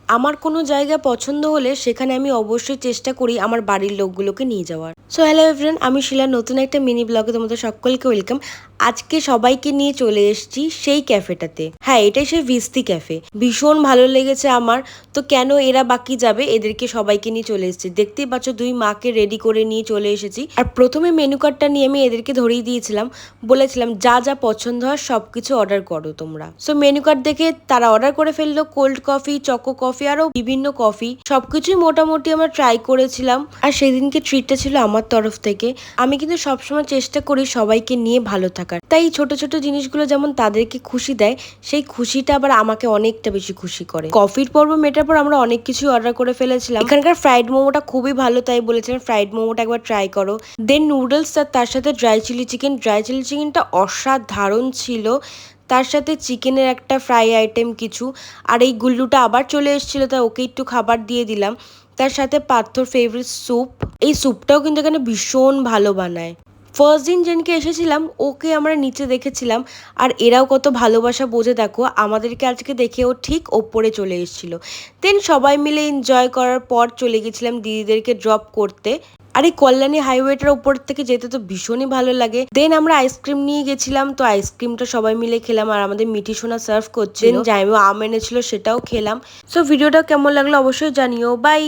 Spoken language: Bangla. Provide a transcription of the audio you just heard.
আমার কোনো জায়গা পছন্দ হলে সেখানে আমি অবশ্যই চেষ্টা করি আমার বাড়ির লোকগুলোকে নিয়ে যাওয়ার। সো হ্যালো এভরিওয়ান, আমি শিলা, নতুন একটা মিনি ব্লগে তোমাদের সকলকে ওয়েলকাম। আজকে সবাইকে নিয়ে চলে এসেছি সেই ক্যাফেটাতে। হ্যাঁ, এটাই সেই ভিস্তি ক্যাফে। ভীষণ ভালো লেগেছে আমার। তো কেন এরা বাকি যাবে, এদেরকে সবাইকে নিয়ে চলে এসেছি। দেখতেই পাচ্ছ দুই মাকে রেডি করে নিয়ে চলে এসেছি। আর প্রথমে মেনু কার্ডটা নিয়ে আমি এদেরকে ধরিয়ে দিয়েছিলাম, বলেছিলাম যা যা পছন্দ হয় সবকিছু অর্ডার করো তোমরা। সো মেনু কার্ড দেখে তারা অর্ডার করে ফেললো কোল্ড কফি, চকো কফি, আরো বিভিন্ন কফি। সবকিছুই মোটামুটি আমরা ট্রাই করেছিলাম। আর সেদিনকে ট্রিটটা ছিল আমার তরফ থেকে। আমি কিন্তু সবসময় চেষ্টা করি সবাইকে নিয়ে ভালো থাকার, তাই ছোট ছোট জিনিসগুলো যেমন তাদেরকে খুশি দেয়, সেই খুশিটা আবার আমাকে অনেকটা বেশি খুশি করে। কফির পর্ব মেটার পর আমরা অনেক কিছু অর্ডার করে ফেলেছিলাম। এখানকার ফ্রাইড মোমোটা খুবই ভালো, তাই বলেছিলেন ফ্রাইড মোমোটা একবার ট্রাই করো। দেন নুডলস, তার সাথে dry chilli chicken. Dry chilli চিকেনটা অসাধারণ ছিল। তার সাথে চিকেনের একটা ফ্রাই আইটেম কিছু। আর এই গুল্লুটা আবার চলে এসেছিলো, তাই ওকে একটু খাবার দিয়ে দিলাম। তার সাথে পার্থর ফেভারিট স্যুপ। এই স্যুপটাও কিন্তু এখানে ভীষণ ভালো বানায়। ফার্স্ট দিন যেদিনকে এসেছিলাম ওকে আমরা নিচে দেখেছিলাম, আর এরাও কত ভালোবাসা বোঝে দেখো, আমাদেরকে আজকে দেখেও ঠিক ওপরে চলে এসেছিল। দেন সবাই মিলে এনজয় করার পর চলে গেছিলাম দিদিদেরকে ড্রপ করতে। আর এই কল্যাণী হাইওয়েটার উপর থেকে যেতে তো ভীষণই ভালো লাগে। দেন আমরা আইসক্রিম নিয়ে গেছিলাম, তো আইসক্রিমটা সবাই মিলে খেলাম। আর আমাদের মিঠি সোনা সার্ভ করছিল, জাইমা আম এনেছিল, সেটাও খেলাম। সো ভিডিওটা কেমন লাগলো অবশ্যই জানিও। বাই।